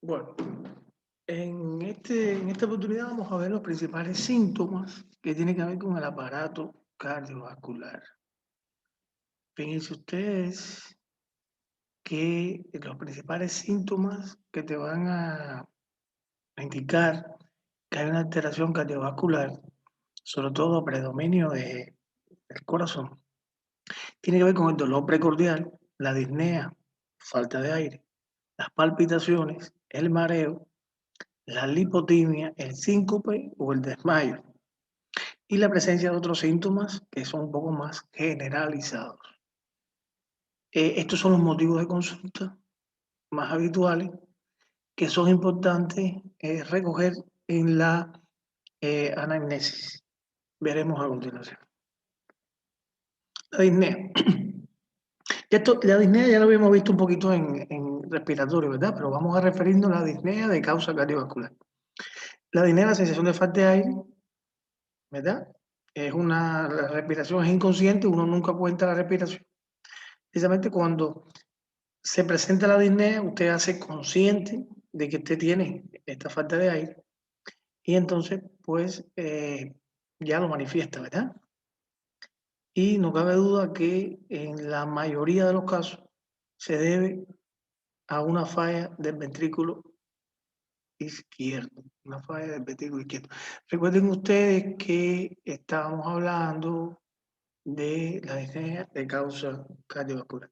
Bueno, en esta oportunidad vamos a ver los principales síntomas que tienen que ver con el aparato cardiovascular. Fíjense ustedes que los principales síntomas que te van a indicar que hay una alteración cardiovascular, sobre todo predominio del corazón, tiene que ver con el dolor precordial, la disnea, falta de aire, las palpitaciones, el mareo, la lipotimia, el síncope o el desmayo, y la presencia de otros síntomas que son un poco más generalizados. Estos son los motivos de consulta más habituales que son importantes recoger en la anamnesis. Veremos a continuación. La disnea. La disnea ya lo habíamos visto un poquito en respiratorio, ¿verdad? Pero vamos a referirnos a la disnea de causa cardiovascular. La disnea es la sensación de falta de aire, ¿verdad? La respiración es inconsciente, uno nunca cuenta la respiración. Precisamente cuando se presenta la disnea, usted hace consciente de que usted tiene esta falta de aire y entonces, pues, ya lo manifiesta, ¿verdad? Y no cabe duda que en la mayoría de los casos se debe a una falla del ventrículo izquierdo, una falla del ventrículo izquierdo. Recuerden ustedes que estábamos hablando de la disnea de causa cardiovascular.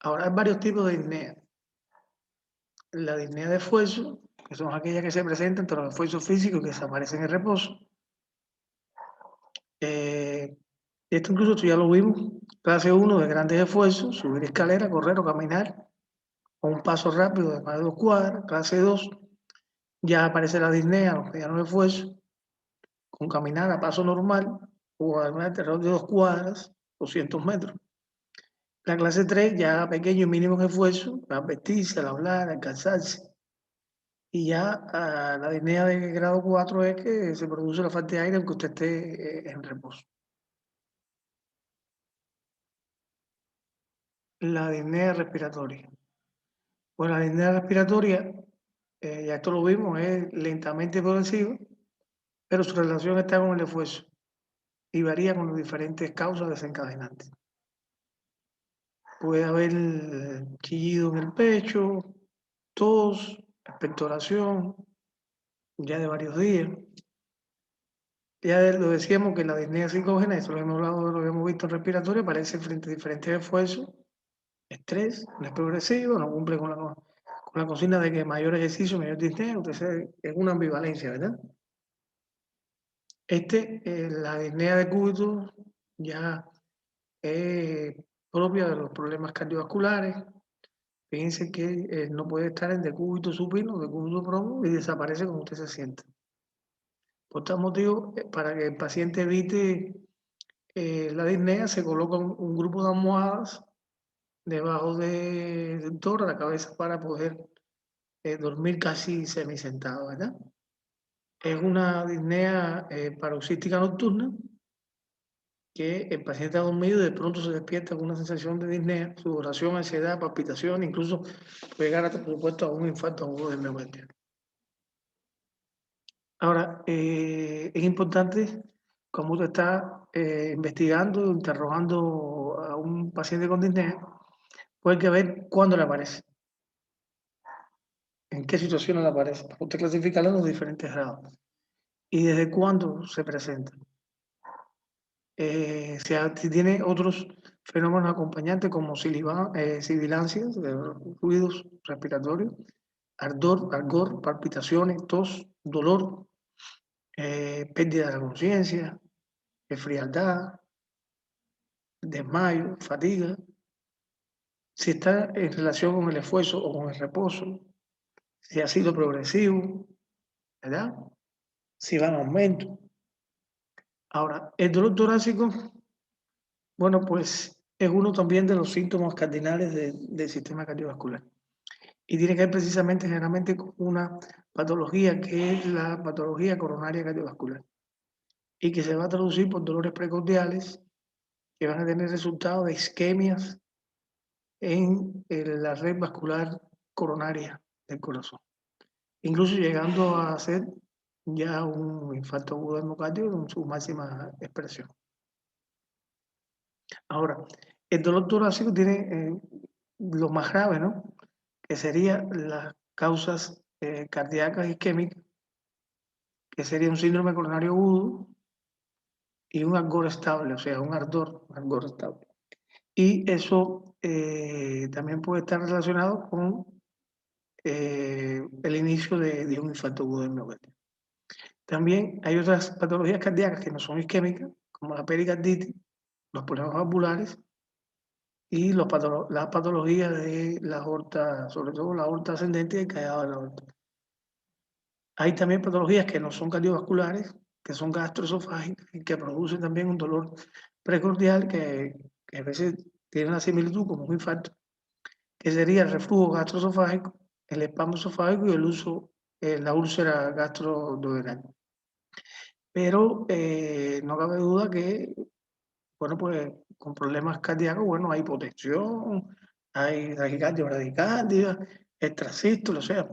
Ahora hay varios tipos de disnea. La disnea de esfuerzo, que son aquellas que se presentan entre los esfuerzos físicos que desaparecen en reposo. Esto incluso esto ya lo vimos. Clase 1 de grandes esfuerzos, subir escalera, correr o caminar, o un paso rápido de más de 2 cuadras. Clase 2, ya aparece la disnea, los medianos esfuerzos, con caminar a paso normal, o alrededor de 2 cuadras, 200 metros. La clase 3, ya pequeño y mínimo esfuerzo, al vestirse, al hablar, al cansarse. Y ya la disnea de grado 4 es que se produce la falta de aire aunque usted esté en reposo. La disnea respiratoria. Bueno, la disnea respiratoria, ya esto lo vimos, es lentamente progresiva, pero su relación está con el esfuerzo y varía con las diferentes causas desencadenantes. Puede haber chillido en el pecho, tos, expectoración, ya de varios días. Ya lo decíamos que la disnea psicógena, eso lo hemos hablado, lo habíamos visto en respiratorio, aparece frente a diferentes esfuerzos, estrés, no es progresivo, no cumple con la consigna de que mayor ejercicio, mayor disnea, entonces es una ambivalencia, ¿verdad? La disnea de cúbito ya es propia de los problemas cardiovasculares. Fíjense que no puede estar en decúbito supino, decúbito profundo y desaparece cuando usted se sienta. Por tal motivo, para que el paciente evite la disnea, se coloca un grupo de almohadas debajo del tórax, la cabeza, para poder dormir casi semisentado, ¿verdad? Es una disnea paroxística nocturna que el paciente ha dormido y de pronto se despierta con una sensación de disnea, sudoración, ansiedad, palpitación, incluso puede llegar hasta, por supuesto, a un infarto agudo de miocardio. Ahora, es importante, como usted está investigando, interrogando a un paciente con disnea, pues hay que ver cuándo le aparece, en qué situación le aparece, para usted clasificarlo en los diferentes grados y desde cuándo se presenta. Si tiene otros fenómenos acompañantes como sibilancias, ruidos respiratorios, ardor, palpitaciones, tos, dolor, pérdida de la conciencia, frialdad, desmayo, fatiga, si está en relación con el esfuerzo o con el reposo, si ha sido progresivo, ¿verdad? Si va en aumento. Ahora, el dolor torácico, bueno, pues es uno también de los síntomas cardinales del sistema cardiovascular. Y tiene que ver precisamente generalmente con una patología que es la patología coronaria cardiovascular y que se va a traducir por dolores precordiales que van a tener resultado de isquemias en la red vascular coronaria del corazón, incluso llegando a ser ya un infarto agudo del miocardio en su máxima expresión. Ahora, el dolor torácico tiene lo más grave, ¿no? Que serían las causas cardíacas isquémicas, que sería un síndrome coronario agudo y un ardor estable, o sea, un ardor estable. Y eso también puede estar relacionado con el inicio de un infarto agudo del miocardio. También hay otras patologías cardíacas que no son isquémicas, como la pericarditis, los problemas valvulares y las patologías de la aorta, sobre todo la aorta ascendente y el callado de la aorta. Hay también patologías que no son cardiovasculares, que son gastroesofágicas y que producen también un dolor precordial que a veces tiene una similitud como un infarto, que sería el reflujo gastroesofágico, el espasmo esofágico y la úlcera gastroduodenal. Pero no cabe duda que, bueno, pues con problemas cardíacos, bueno, hay hipotensión, hay taquicardia, bradicardia, extrasístole, o sea,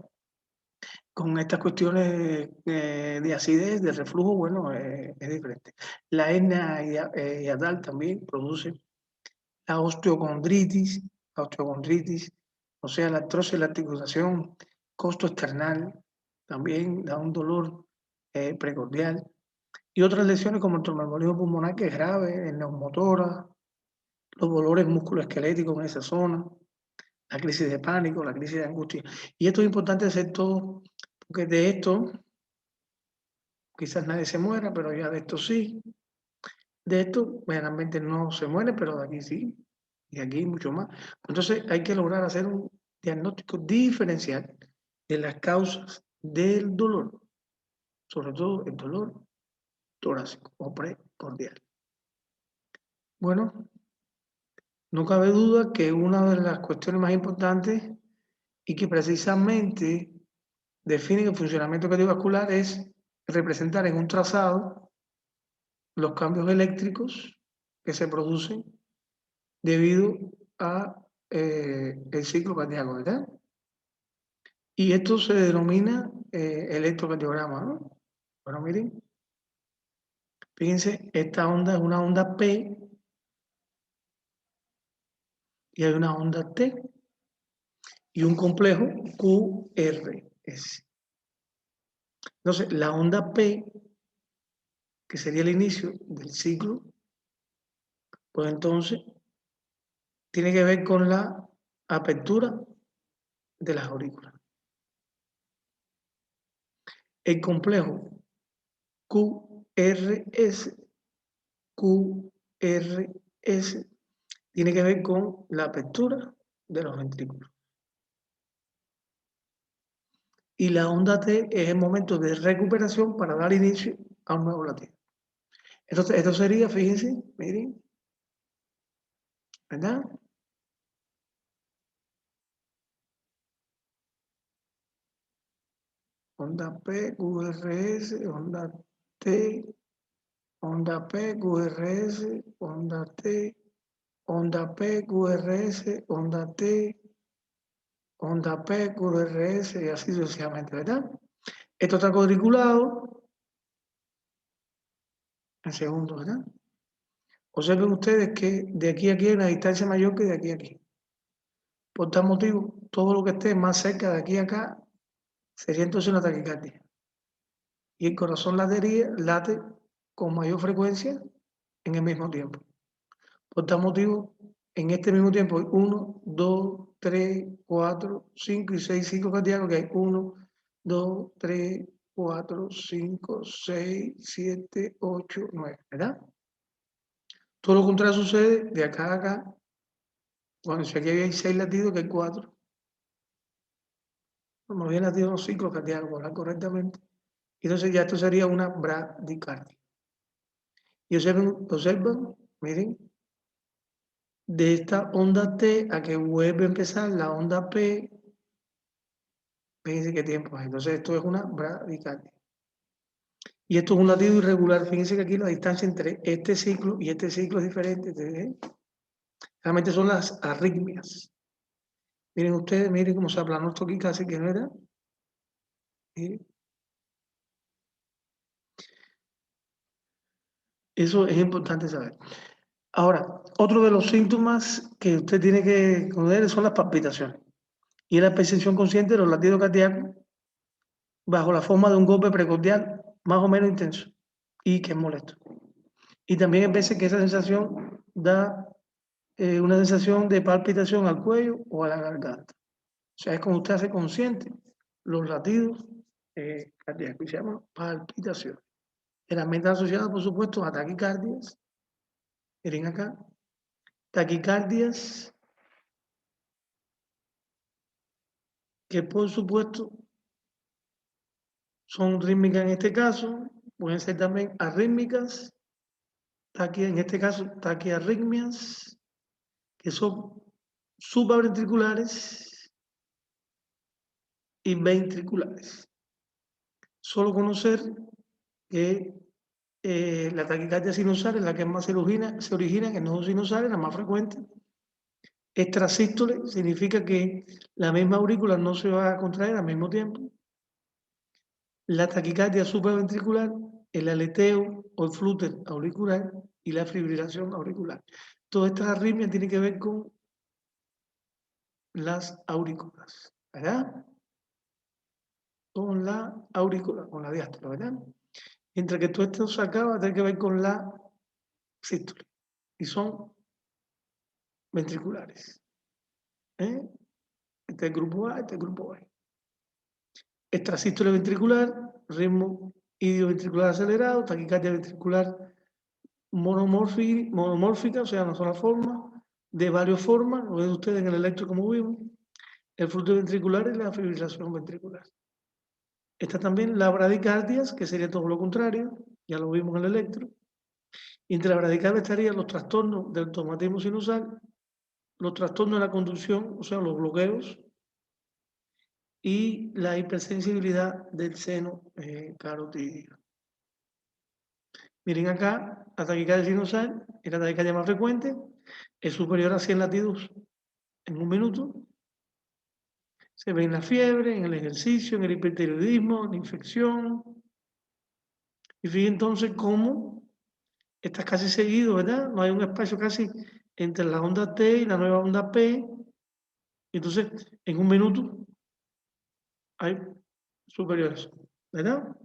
con estas cuestiones de acidez, de reflujo, bueno, es diferente. La hernia hiatal también produce la osteocondritis, o sea, la artrosis de la articulación costoesternal, también da un dolor precordial. Y otras lesiones como el tromboembolismo pulmonar, que es grave, el neumotórax, los dolores musculoesqueléticos en esa zona, la crisis de pánico, la crisis de angustia. Y esto es importante hacer todo, porque de esto quizás nadie se muera, pero ya de esto sí. De esto generalmente no se muere, pero de aquí sí. Y aquí mucho más. Entonces hay que lograr hacer un diagnóstico diferencial de las causas del dolor, sobre todo el dolor torácico o precordial. Bueno, no cabe duda que una de las cuestiones más importantes y que precisamente define el funcionamiento cardiovascular es representar en un trazado los cambios eléctricos que se producen debido a el ciclo cardíaco, ¿verdad? Y esto se denomina electrocardiograma, ¿no? Bueno, miren, fíjense, esta onda es una onda P y hay una onda T y un complejo QRS. Entonces, la onda P, que sería el inicio del ciclo, pues entonces tiene que ver con la apertura de las aurículas. El complejo QRS, QRS tiene que ver con la apertura de los ventrículos. Y la onda T es el momento de recuperación para dar inicio a un nuevo latido. Entonces, esto sería, fíjense, miren, ¿verdad? Onda P, QRS, onda T, onda P, QRS, onda T, onda P, QRS, onda T, onda P, QRS y así sucesivamente, ¿verdad? Esto está cuadriculado en segundos, ¿verdad? Observen ustedes que de aquí a aquí hay una distancia mayor que de aquí a aquí. Por tal motivo, todo lo que esté más cerca de aquí a acá sería entonces una taquicardia. Y el corazón late con mayor frecuencia en el mismo tiempo. Por tal motivo, en este mismo tiempo hay 1, 2, 3, 4, 5 y 6 ciclos cardíacos, que hay 1, 2, 3, 4, 5, 6, 7, 8, 9, ¿verdad? Todo lo contrario sucede de acá a acá. Bueno, si aquí hay 6 latidos, que hay 4. Como bien latidos los ciclos cardíacos, por hablar correctamente. Entonces ya esto sería una bradicardia. Y observan, miren, de esta onda T a que vuelve a empezar la onda P, fíjense qué tiempo hay. Entonces esto es una bradicardia. Y esto es un latido irregular. Fíjense que aquí la distancia entre este ciclo y este ciclo es diferente. Realmente son las arritmias. Miren ustedes, miren cómo se aplanó esto aquí casi que no era. Miren. Eso es importante saber. Ahora, otro de los síntomas que usted tiene que conocer son las palpitaciones y la percepción consciente de los latidos cardíacos bajo la forma de un golpe precordial más o menos intenso y que es molesto. Y también hay veces que esa sensación da una sensación de palpitación al cuello o a la garganta. O sea, es como usted hace consciente los latidos cardíacos y se llama palpitación. Generalmente asociada, por supuesto, a taquicardias. Miren acá. Taquicardias que, por supuesto, son rítmicas en este caso. Pueden ser también arrítmicas. En este caso, taquiarritmias, que son supraventriculares y ventriculares. Solo conocer que la taquicardia sinusal es la que más se origina en el nodo sinusal, es la más frecuente. Extrasístole significa que la misma aurícula no se va a contraer al mismo tiempo. La taquicardia supraventricular, el aleteo o el flúter auricular y la fibrilación auricular. Todas estas arritmias tienen que ver con las aurículas, ¿verdad? Con la aurícula, con la diástole, ¿verdad? Mientras que todo esto se acaba, tiene que ver con la sístole y son ventriculares. ¿Eh? Este es el grupo A, este es el grupo B. Extrasístole ventricular, ritmo idioventricular acelerado, taquicardia ventricular monomórfica, o sea, una sola forma, de varias formas, lo ven ustedes en el electro como vimos, el flujo ventricular y la fibrilación ventricular. Está también la bradicardias, que sería todo lo contrario, ya lo vimos en el electro. Y entre la bradicardia estarían los trastornos del automatismo sinusal, los trastornos de la conducción, o sea, los bloqueos, y la hipersensibilidad del seno carotídeo. Miren acá, la taquicardia sinusal es la taquicardia más frecuente, es superior a 100 latidos en un minuto. Se ve en la fiebre, en el ejercicio, en el hipertiroidismo, en la infección. Y fíjense entonces cómo está casi seguido, ¿verdad? No hay un espacio casi entre la onda T y la nueva onda P. Entonces, en un minuto hay superiores, ¿verdad?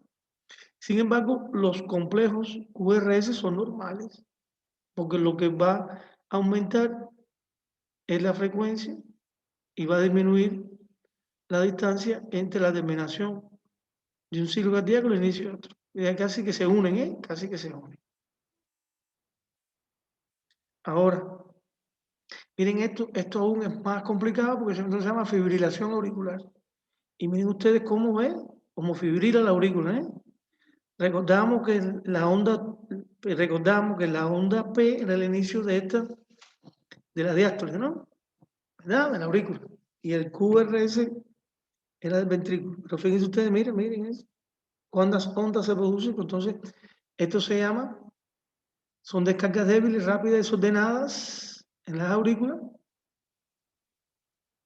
Sin embargo, los complejos QRS son normales, porque lo que va a aumentar es la frecuencia y va a disminuir la distancia entre la terminación de un ciclo cardíaco y el inicio de otro. Ya casi que se unen, ¿eh? Casi que se unen. Ahora, miren esto aún es más complicado porque se llama fibrilación auricular. Y miren ustedes cómo ve, cómo fibrila la aurícula, ¿eh? Recordamos que la onda P era el inicio de la diástole, ¿no? ¿Verdad? De la aurícula. Y el QRS era del ventrículo. Pero fíjense ustedes, miren eso. ¿Cuántas ondas se producen? Entonces, esto se llama, son descargas débiles, rápidas, desordenadas en las aurículas.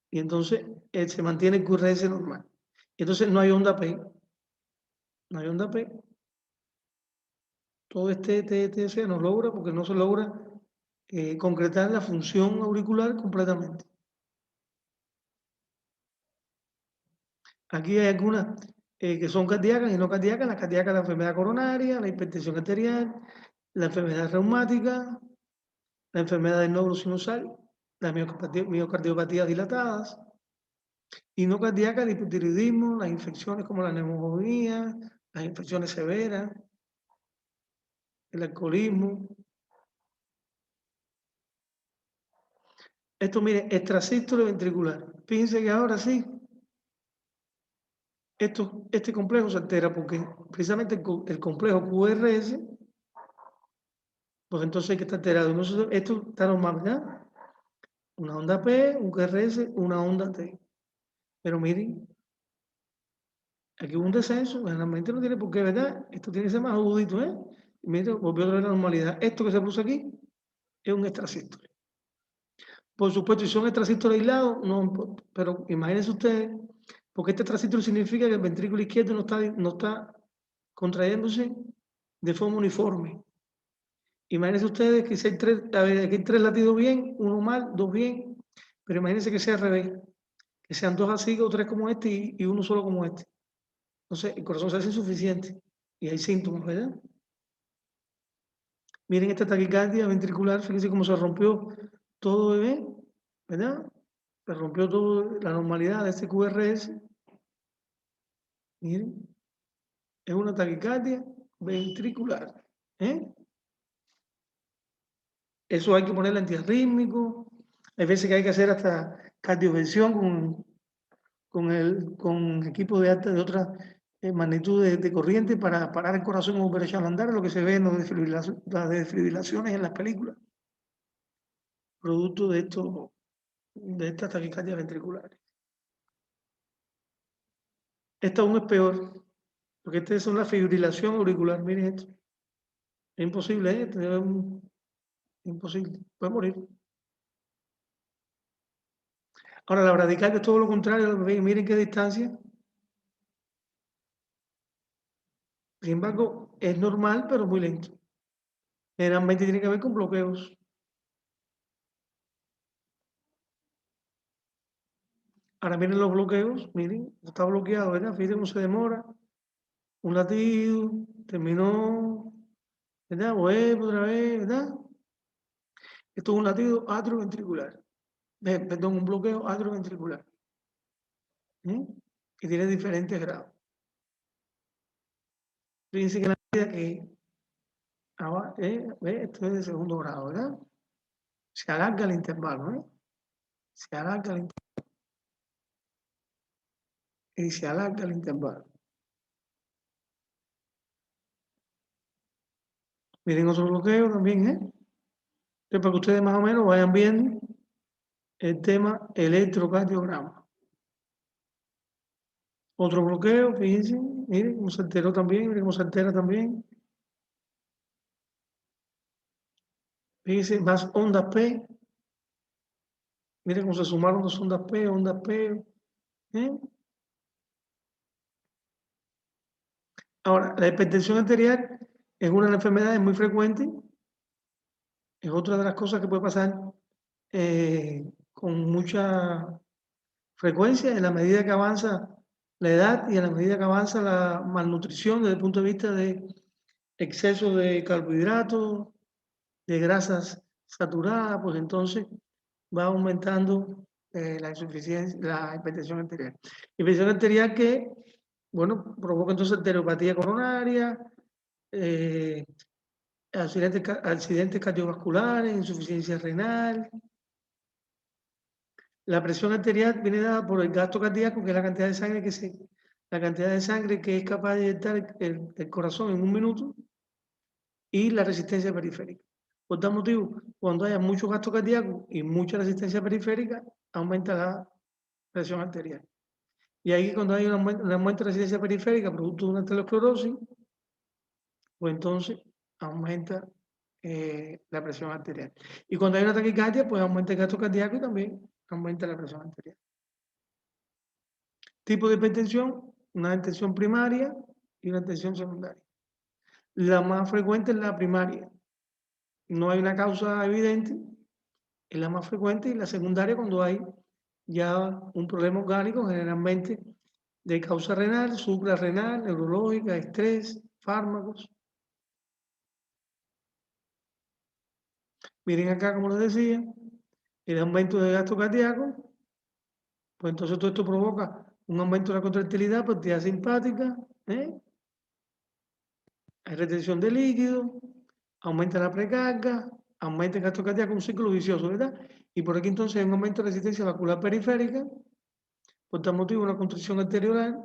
Y entonces se mantiene el QRS normal. Y entonces no hay onda P. No hay onda P. Todo TTC no logra porque no se logra concretar la función auricular completamente. Aquí hay algunas que son cardíacas y no cardíacas. Las cardíacas, la enfermedad coronaria, la hipertensión arterial, la enfermedad reumática, la enfermedad del nódulo sinusal, las miocardiopatías dilatadas, y no cardíacas, el hipotiroidismo, las infecciones como la neumonía, las infecciones severas, el alcoholismo. Esto, mire, extrasístole ventricular. Fíjense que ahora sí, este complejo se altera porque precisamente el complejo QRS, pues entonces hay que estar alterado. Esto está normal, ¿verdad? Una onda P, un QRS, una onda T. Pero miren, aquí hubo un descenso, realmente no tiene por qué, ¿verdad? Esto tiene que ser más agudito, ¿eh? Miren, volvió a la normalidad. Esto que se puso aquí es un extrasístole. Por supuesto, si son extrasístoles aislados, no importa. Pero imagínense ustedes, porque este extrasístole significa que el ventrículo izquierdo no está contrayéndose de forma uniforme. Imagínense ustedes que si hay tres, a ver, aquí hay 3 latidos bien, 1 mal, 2 bien, pero imagínense que sea al revés, que sean 2 así o 3 como este y 1 solo como este. Entonces el corazón se hace insuficiente y hay síntomas, ¿verdad? Miren esta taquicardia ventricular, fíjense cómo se rompió todo, bebé, ¿verdad? Se rompió todo la normalidad de este QRS. Miren, es una taquicardia ventricular. ¿Eh? Eso hay que ponerle antiarrítmico. Hay veces que hay que hacer hasta cardioversión con equipos de alta de otra magnitud de corriente para parar el corazón o volver a echar a andar, lo que se ve en las desfibrilaciones en las películas, producto de estas taquicardias ventriculares. Esta aún es peor, porque esta es una fibrilación auricular. Miren esto. Es imposible, ¿eh? Imposible. Puede morir. Ahora, la bradicardia es todo lo contrario. Miren qué distancia. Sin embargo, es normal, pero muy lento. Generalmente tiene que ver con bloqueos. Ahora miren los bloqueos, miren, está bloqueado, ¿verdad? Fíjense cómo se demora. Un latido, terminó, ¿verdad? Vuelve otra vez, ¿verdad? Esto es un latido atrioventricular. Perdón, un bloqueo atrioventricular. ¿Eh? Que tiene diferentes grados. Fíjense que la medida que esto es de segundo grado, ¿verdad? Se alarga el intervalo, ¿eh? Se alarga el intervalo. Y se alarga el intervalo. Miren otro bloqueo también, ¿eh? Entonces, para que ustedes más o menos vayan viendo el tema electrocardiograma. Otro bloqueo, fíjense, miren cómo se alteró también, miren cómo se altera también. Fíjense, más ondas P. Miren cómo se sumaron dos ondas P, ondas P. ¿Eh? Ahora, la hipertensión arterial es una de las enfermedades muy frecuentes. Es otra de las cosas que puede pasar con mucha frecuencia en la medida que avanza la edad y en la medida que avanza la malnutrición desde el punto de vista de exceso de carbohidratos, de grasas saturadas, pues entonces va aumentando la insuficiencia, la hipertensión arterial. Hipertensión arterial que, bueno, provoca entonces arteriopatía coronaria, eh, accidentes cardiovasculares, insuficiencia renal. La presión arterial viene dada por el gasto cardíaco, que es la cantidad de sangre que es capaz de inyectar el corazón en un minuto, y la resistencia periférica. Por tal motivo, cuando haya mucho gasto cardíaco y mucha resistencia periférica, aumenta la presión arterial. Y ahí cuando hay un aumento de resistencia periférica producto de una aterosclerosis, pues entonces aumenta la presión arterial. Y cuando hay una taquicardia, pues aumenta el gasto cardíaco y también aumenta la presión arterial. Tipo de hipertensión, una hipertensión primaria y una hipertensión secundaria. La más frecuente es la primaria. No hay una causa evidente, es la más frecuente, y la secundaria cuando hay ya un problema orgánico, generalmente de causa renal, suprarrenal, neurológica, estrés, fármacos. Miren acá, como les decía, el aumento de gasto cardíaco, pues entonces todo esto provoca un aumento de la contractilidad, actividad simpática, ¿eh? Hay retención de líquido, aumenta la precarga, aumenta el gasto cardíaco, un ciclo vicioso, ¿verdad? Y por aquí entonces hay un aumento de resistencia vascular periférica, por tal motivo una constricción arteriolar,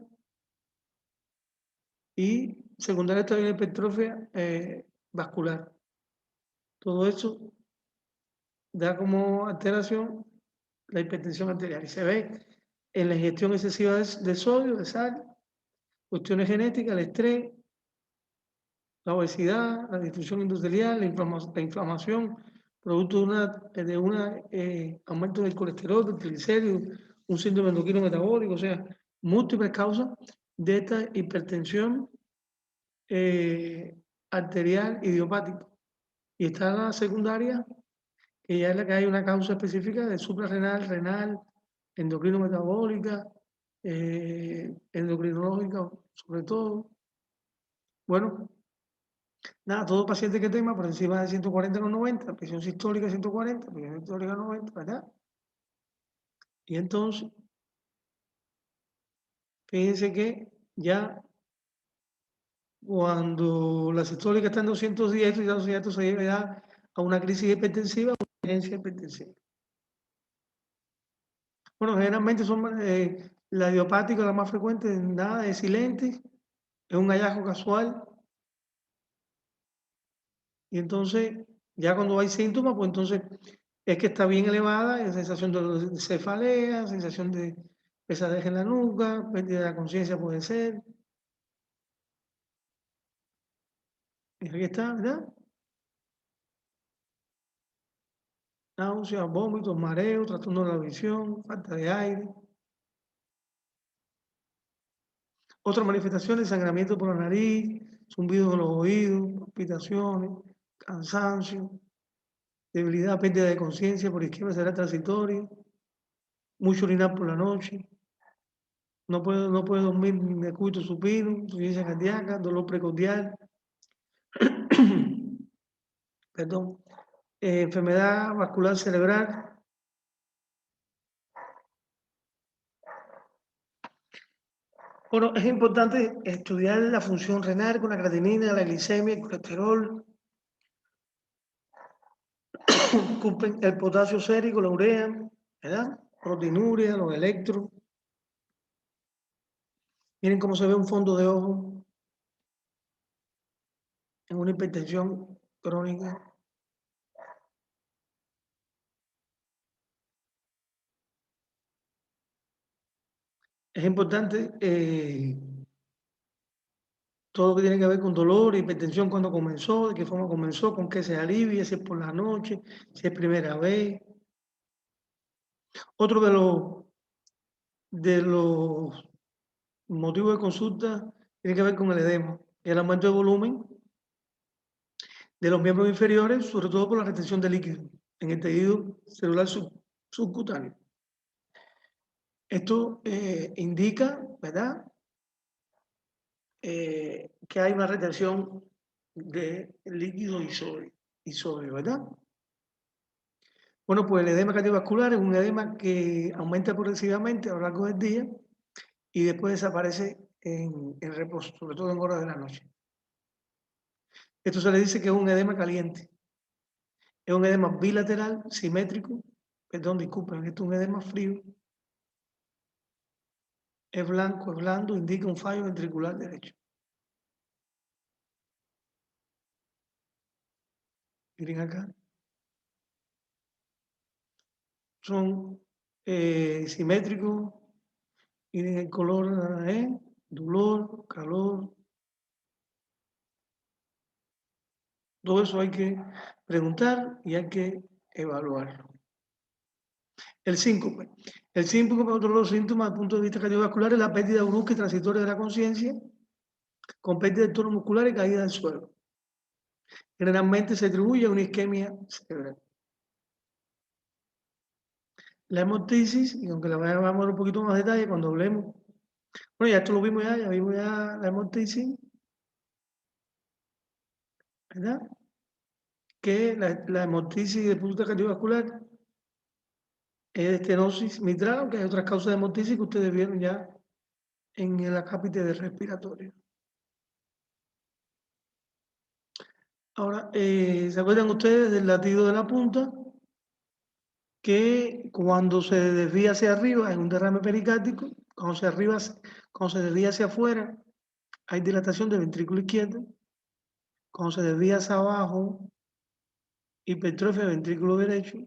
y secundaria también hipertrofia vascular. Todo eso da como alteración la hipertensión arterial y se ve en la ingestión excesiva de sodio, de sal, cuestiones genéticas, el estrés, la obesidad, la disfunción endotelial, la inflamación producto de una aumento del colesterol, del triglicérido, un síndrome endocrino metabólico, o sea, múltiples causas de esta hipertensión arterial idiopática. Y está la secundaria, que ya es la que hay una causa específica de suprarrenal, renal, endocrino metabólica, endocrinológica, sobre todo. Bueno, nada, todo paciente que tenga por encima de 140 con 90, presión sistólica 140, presión sistólica 90, ¿verdad? Y entonces, fíjense que ya cuando la sistólica está en 210, ya esto se lleva ya a una crisis hipertensiva, una urgencia hipertensiva. Bueno, generalmente son la idiopática, la más frecuente, nada, es silente, es un hallazgo casual. Y entonces, ya cuando hay síntomas, pues entonces es que está bien elevada, hay sensación de cefalea, sensación de pesadez en la nuca, pérdida de la conciencia puede ser. Y aquí está, ¿verdad? Náuseas, vómitos, mareos, trastorno de la visión, falta de aire. Otras manifestaciones, sangramiento por la nariz, zumbido en los oídos, palpitaciones, cansancio, debilidad, pérdida de conciencia por isquemia cerebral transitoria, mucho orinar por la noche, no puede dormir de cuito supino, insuficiencia cardíaca, dolor precordial, perdón, enfermedad vascular cerebral. Bueno, es importante estudiar la función renal con la creatinina, la glicemia, el colesterol, el potasio sérico, la urea, ¿verdad? Proteinuria, los electros. Miren cómo se ve un fondo de ojo en una hipertensión crónica. Es importante todo lo que tiene que ver con dolor, hipertensión, cuando comenzó, de qué forma comenzó, con qué se alivia, si es por la noche, si es primera vez. Otro de los motivos de consulta tiene que ver con el edema, el aumento de volumen de los miembros inferiores, sobre todo por la retención de líquido en el tejido celular subcutáneo. Esto indica, ¿verdad?, que hay una retención de líquido y sodio, ¿verdad? Bueno, pues el edema cardiovascular es un edema que aumenta progresivamente a lo largo del día y después desaparece en reposo, sobre todo en horas de la noche. Esto se le dice que es un edema caliente. Es un edema bilateral, simétrico, perdón, disculpen, esto es un edema frío. Es blanco, es blando, indica un fallo ventricular derecho. Miren acá. Son simétricos, miren el color, dolor, calor. Todo eso hay que preguntar y hay que evaluarlo. El síncope. El síncope, otro de los síntomas desde el punto de vista cardiovascular, es la pérdida brusca y transitoria de la conciencia, con pérdida de tono muscular y caída del suelo. Generalmente se atribuye a una isquemia cerebral. La hemoptisis, y aunque la vamos a ver un poquito más detalle cuando hablemos, bueno, ya esto lo vimos ya vimos ya la hemoptisis, ¿verdad? Que la hemoptisis desde el punto de vista cardiovascular es de estenosis mitral, aunque hay otras causas de hemoptisis que ustedes vieron ya en el acápite de respiratorio. Ahora, ¿se acuerdan ustedes del latido de la punta? Que cuando se desvía hacia arriba es un derrame pericárdico, cuando se desvía hacia afuera hay dilatación del ventrículo izquierdo, cuando se desvía hacia abajo, hipertrofia del ventrículo derecho,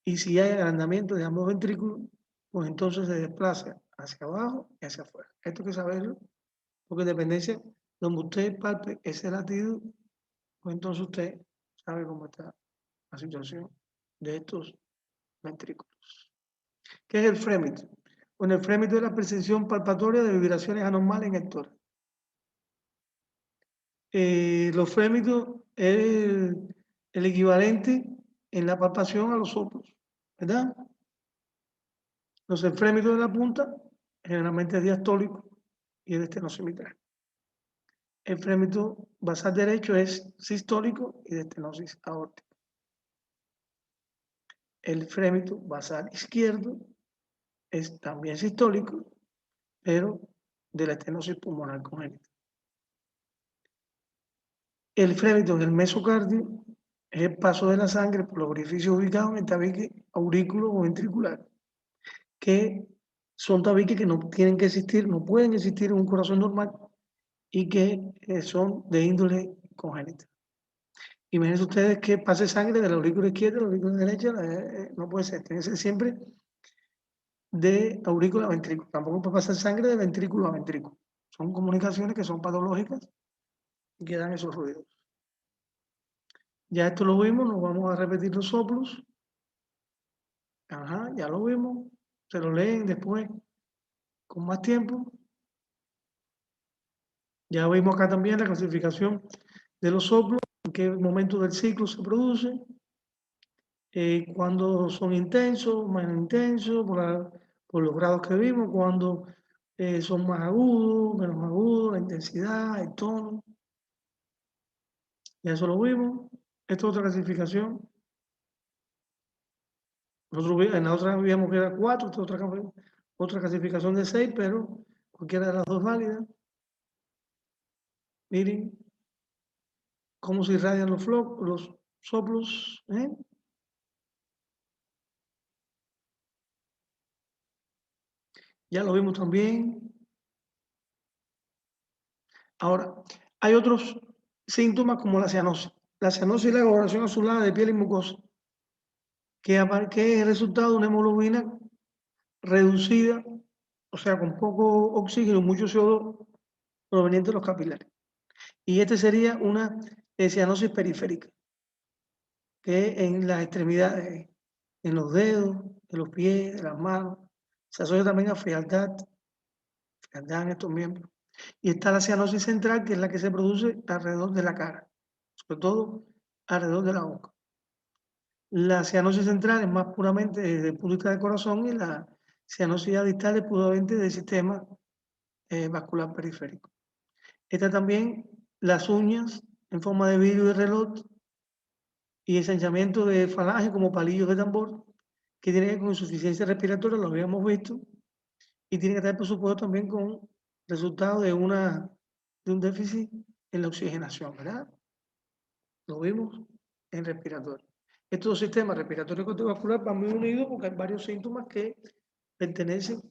y si hay agrandamiento de ambos ventrículos, pues entonces se desplaza hacia abajo y hacia afuera. Esto hay que saberlo, porque en dependencia donde usted palpe ese latido, pues entonces usted sabe cómo está la situación de estos ventrículos. ¿Qué es el frémito? Bueno, el frémito es la percepción palpatoria de vibraciones anormales en el tórax. Los frémitos es el equivalente en la palpación a los soplos, ¿verdad? Entonces, el frémito de la punta generalmente es diastólico y es de estenosis. El frémito basal derecho es sistólico y de estenosis aórtica. El frémito basal izquierdo es también sistólico, pero de la estenosis pulmonar congénita. El frémito en el mesocardio es el paso de la sangre por los orificios ubicados en el tabique aurículo o ventricular, que son tabiques que no tienen que existir, no pueden existir en un corazón normal y que son de índole congénita. Imagínense ustedes que pase sangre de la aurícula izquierda a la aurícula derecha, no puede ser, tiene que ser siempre de aurícula a ventrículo. Tampoco puede pasar sangre de ventrículo a ventrículo. Son comunicaciones que son patológicas y que dan esos ruidos. Ya esto lo vimos, nos vamos a repetir los soplos. Ajá, ya lo vimos. Se lo leen después con más tiempo. Ya vimos acá también la clasificación de los soplos, en qué momento del ciclo se produce, cuando son intensos, menos intensos, por los grados que vimos, cuando son más agudos, menos agudos, la intensidad, el tono. Ya eso lo vimos. Esta es otra clasificación. Nosotros en la otra vimos que era 4, esta es otra clasificación de 6, pero cualquiera de las dos válida. Miren cómo se irradian los soplos. Ya lo vimos también. Ahora, hay otros síntomas como la cianosis. La cianosis es la coloración azulada de piel y mucosa, que es el resultado de una hemoglobina reducida, o sea, con poco oxígeno, mucho CO2 proveniente de los capilares. Y este sería una cianosis periférica, que en las extremidades, en los dedos, en los pies, en las manos, se asocia también a frialdad en estos miembros. Y está la cianosis central, que es la que se produce alrededor de la cara, sobre todo alrededor de la boca. La cianosis central es más puramente desde el punto de vista del corazón y la cianosis distal es puramente del sistema vascular periférico. Está también las uñas en forma de vidrio de reloj y ensanchamiento de falange como palillos de tambor, que tiene que ver con insuficiencia respiratoria, lo habíamos visto, y tiene que estar, por supuesto, también con resultado de un déficit en la oxigenación, ¿verdad? Lo vimos en respiratorio. Estos dos sistemas, respiratorio y cardiovascular, van muy unidos porque hay varios síntomas que pertenecen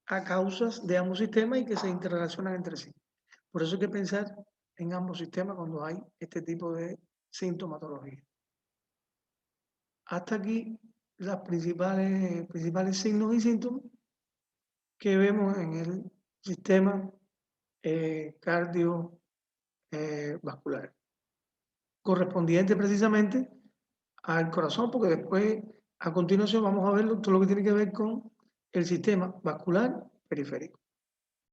a causas de ambos sistemas y que se interrelacionan entre sí. Por eso hay que pensar en ambos sistemas cuando hay este tipo de sintomatología. Hasta aquí los principales signos y síntomas que vemos en el sistema cardiovascular, correspondiente precisamente al corazón, porque después, a continuación, vamos a ver todo lo que tiene que ver con el sistema vascular periférico.